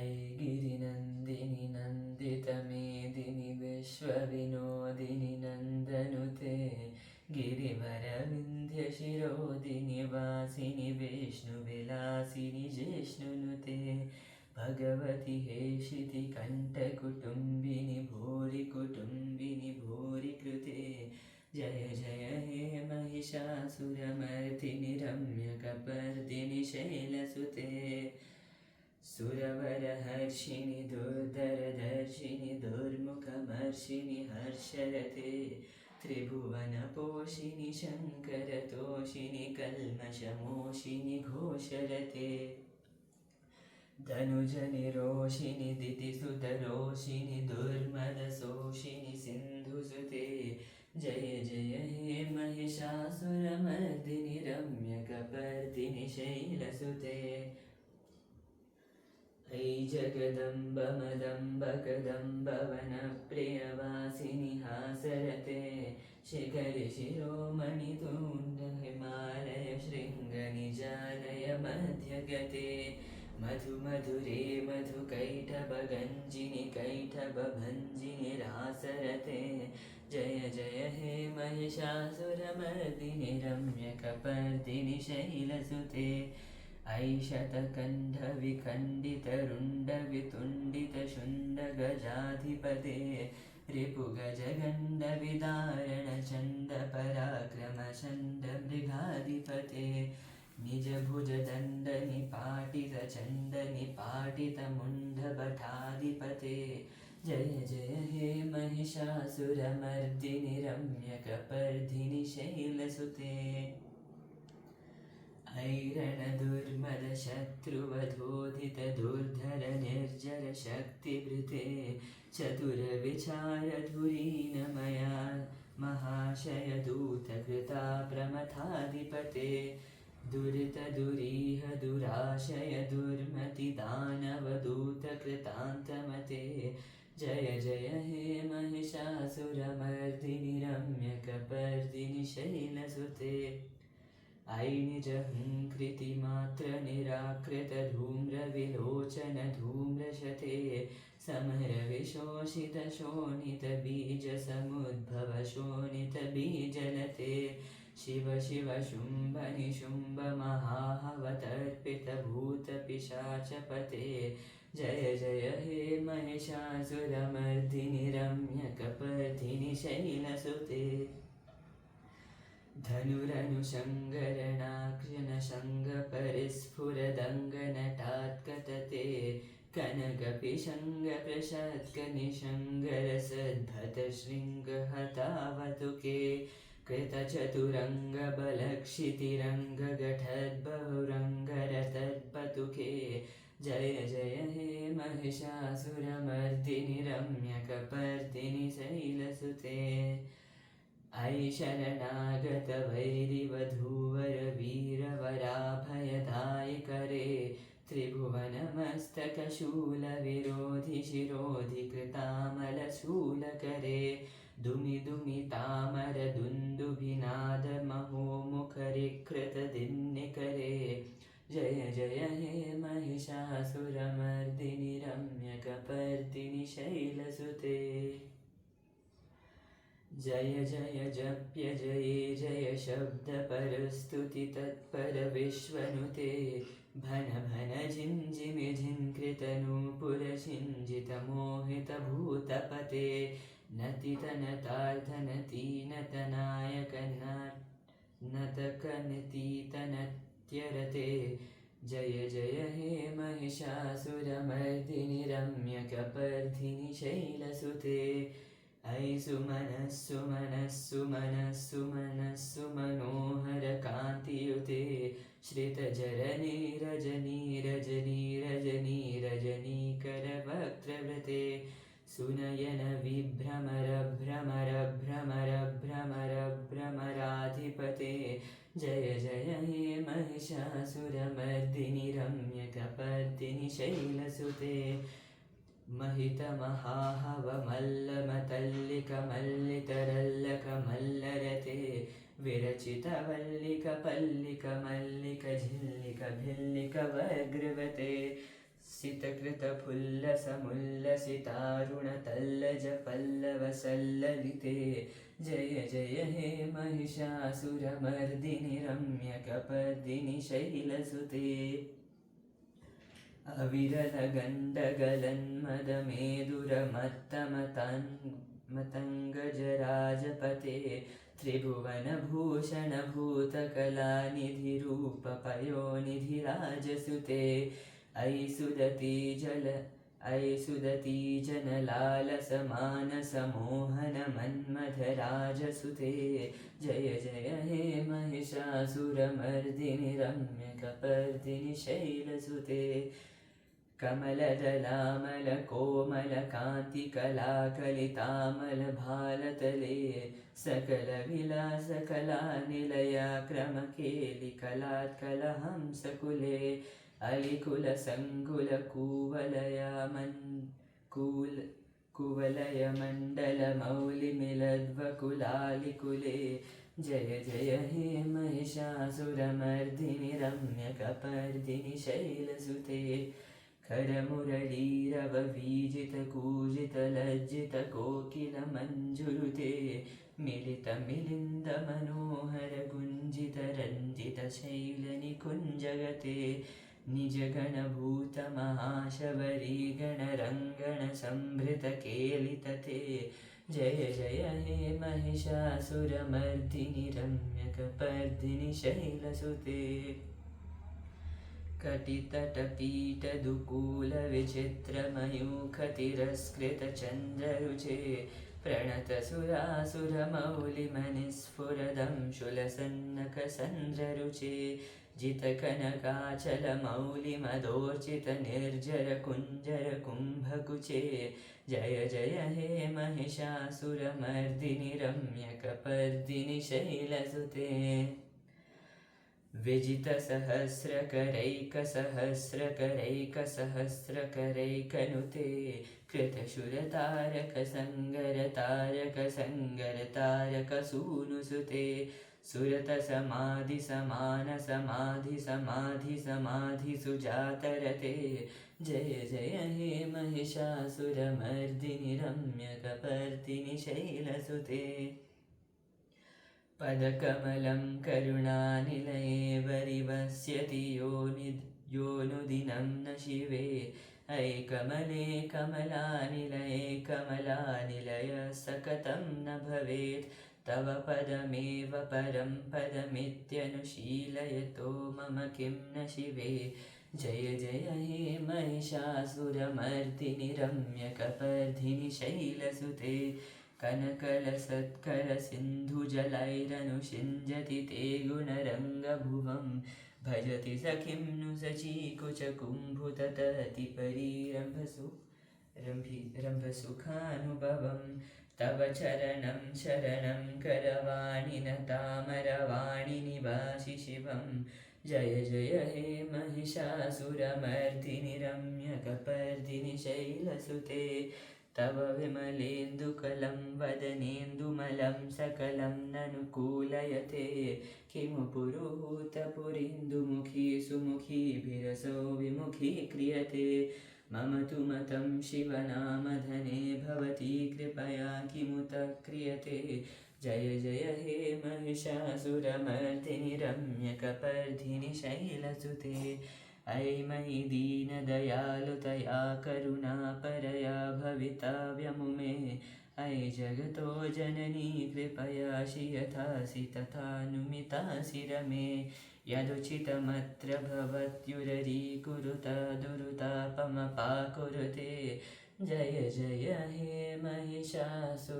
ऐगिरिनन्दिनि नन्दितमेदिनि विश्वविनोदिनि नन्दनुते गिरिवरविन्ध्यशिरोदिनि वासिनि विष्णुविलासिनि जिष्णुनुते भगवति हेशितिकण्ठकुटुम्बिनि भूरिकुटुम्बिनि भूरिकृते जय जय हे महिषासुरमर्दिनि रम्यकपर्दिनि शैलसुते सुरवरहर्षिणि दुर्धरदर्शिनि दुर्मुखमर्षिणि हर्षरते त्रिभुवनपोषिणि शङ्करतोषिणि कल्मषमोषिनि घोषरते धनुजनिरोषिणि दितिसुतरोषिणि दुर्मदशोषिनि सिन्धुसुते जय जय हे महिषासुरमर्दिनि रम्यकपर्दिनि शैलसुते ऐ जगदम्ब मदम्ब कदम्ब वनप्रियवासिनि हासरते शिखरि शिरोमणि तुण्ड हिमालय शृङ्गनिजालय मध्यगते मधुमधुरे मधुकैटभगञ्जिनि कैटभभञ्जिनि रासरते जय जय हे महिषासुरमर्दिनि रम्यकपर्दिनि शैलसुते ऐशतकण्ठविखण्डितरुण्डवितुण्डितशुण्डगजाधिपते रिपुगजगण्डविदारणचण्डपराक्रमचण्डमृगाधिपते निजभुजदण्डनिपाटितचण्डनिपाटितमुण्डभटाधिपते जय जय हे महिषासुरमर्दिनि रम्यकपर्दिनि शैलसुते ऐरणदुर्मदशत्रुवधोदितदुर्धरनिर्जरशक्तिभृते चतुरविचारधुरीनमया महाशयदूतकृता प्रमथाधिपते दुरितदुरीह दुराशय दुर्मतिदानवदूतकृतान्तमते जय जय हे महिषासुरमर्दिनि रम्यकपर्दिनि शैलसुते ऐ निजहङ्कृतिमात्रनिराकृतधूम्रविलोचनधूम्रशते समरविशोषितशोणितबीजसमुद्भवशोणितबीजलते शिव शिव शुम्भ निशुम्भ महावतर्पितभूतपिशाचपते जय जय हे महिषासुरमर्दिनि रम्यकपर्दिनि शैलसुते धनुरनुशङ्करणाक्षनशङ्गपरिस्फुरदङ्गनटात्कतते कनकपिशङ्गप्रशत्कनिशङ्गरसद्भतशृङ्गहतावतुके कृतचतुरङ्गबलक्षितिरङ्गगठद्बहुरङ्गरतद्पतुके जय जय हे महिषासुरमर्दिनि रम्यकपर्दिनि शैलसुते ऐ शरणागतवैरिवधूवरवीरवराभयदायकरे त्रिभुवनमस्तकशूलविरोधिशिरोधिकृतामलशूलकरे दुमिदुमितामरदुन्दुभिनादमहोमुखरिकृतदिन्निकरे जय जय हे महिषासुरमर्दिनि रम्यकपर्दिनि शैलसुते जय जय जप्य जये जय शब्दपरस्तुति तत्पर विश्वनुते भन भन झिञ्झिमि झिन्कृतनूपुरशिञ्जितमोहितभूतपते नतितनतार्धनतीनतनायकनतकनतीतनत्यरते जय जय हे महिषासुरमर्दिनि रम्यकपर्दिनि शैलसुते ऐ सुमनः सुमनः सुमनः सुमनः सुमनोहरकान्तियुते श्रितजरने रजनी रजनी रजनी रजनीकरवक्त्रवृते सुनयन विभ्रमर भ्रमर भ्रमर भ्रमर भ्रमराधिपते जय जय हे महिषासुरमर्दिनि रम्यकपर्दिनि शैलसुते महितमहाहवमल्लमतल्लिकमल्लितरल्लकमल्लरते विरचितवल्लिकपल्लिकमल्लिकझिल्लिकभिल्लिकवर्गृवते सितकृतफुल्लसमुल्लसितारुणतल्लजपल्लवसल्ललिते जय जय हे महिषासुरमर्दिनि रम्यकपर्दिनि शैलसुते अविरलगण्डगलन्मदमेदुरमत्तमतङ्गजराजपते त्रिभुवनभूषणभूतकलानिधिरूपपयोनिधिराजसुते अयि सुदती जनलालसमानसमोहनमन्मथराजसुते जय जय हे महिषासुरमर्दिनि रम्यकपर्दिनि शैलसुते कमलदलामलकोमलकान्तिकलाकलितामलभालतले सकलविलासकलानिलया क्रमकेलिकलात्कलहंसकुले कुवलयमण्डलमौलिमिलद्वकुलालिकुले जय जय हे महिषासुरमर्दिनि रम्यकपर्दिनि शैलसुते करमुरलीरववीजितकूजितलज्जितकोकिलमञ्जुरुते मिलितमिलिन्दमनोहरगुञ्जितरञ्जितशैलनिकुञ्जगते निजगणभूतमहाशबरीगणरङ्गणसंभृतकेलितते जय जय हे महिषासुरमर्दिनि रम्यकपर्दिनि शैलसुते कटितटपीठदुकूलविचित्रमयूखतिरस्कृतचन्द्ररुचे प्रणतसुरासुरमौलिमनिस्फुरदं शुलसन्नकसन्द्ररुचे जितकनकाचलमौलिमदोर्चितनिर्झरकुञ्जरकुम्भकुचे जय जय हे महिषासुरमर्दिनि रम्यकपर्दिनि शैलसुते विजितसहस्रकरैकसहस्रकरैकसहस्रकरैकनुते कृतशुरतारकसङ्गरतारकसङ्गरतारकसूनुसुते सुरतसमाधिसमानसमाधिसमाधिसुजातरते जय जय हे महिषासुरमर्दिनि रम्यकपर्दिनि शैलसुते पदकमलं करुणानिलये वरिवस्यति योनुदिनं न शिवे अयि कमले कमलानिलये कमलानिलय सकतं न भवेत् तव पदमेव परं पदमित्यनुशीलयतो मम किं न शिवे जय जय हे महिषासुरमर्दिनि रम्यकपर्दिनि शैलसुते कनकलसत्करसिन्धुजलैरनुषिञ्जति ते गुणरङ्गभुवं भजति सखिं नु सचीकुचकुम्भुतततिपरीरम्भसुखानुभवं तव चरणं शरणं करवाणि न तामरवाणि निवासि शिवं जय जय हे महिषासुरमर्दिनि रम्यकपर्दिनि शैलसुते तव विमलेन्दुकलं वदनेन्दुमलं सकलं ननुकूलयते किमु पुरुहूतपुरीन्दुमुखी सुमुखीभिरसो विमुखी क्रियते मम तु मतं शिवनामधने भवती कृपया किमुत क्रियते जय जय हे महिषासुरमर्दिनि रम्यकपर्दिनि शैलसुते अयि मयि दीनदयालुतया करुणापरया भवितव्यमुमे अयि जगतो जननी कृपया यथासि तथानुमितासि रमे यदुचितमत्र भवत्युररीकुरुत दुरुतापमपाकुरुते जय जय हे महिषासुरमर्दिनि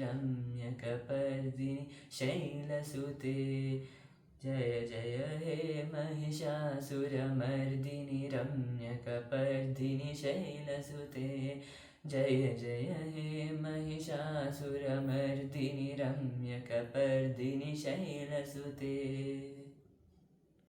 रम्यकपर्दिनि शैलसुते जय जय हे महिषासुरमर्दिनि रम्यकपर्दिनि शैलसुते जय जय हे महिषासुरमर्दिनि रम्यकपर्दिनि शैलसुते।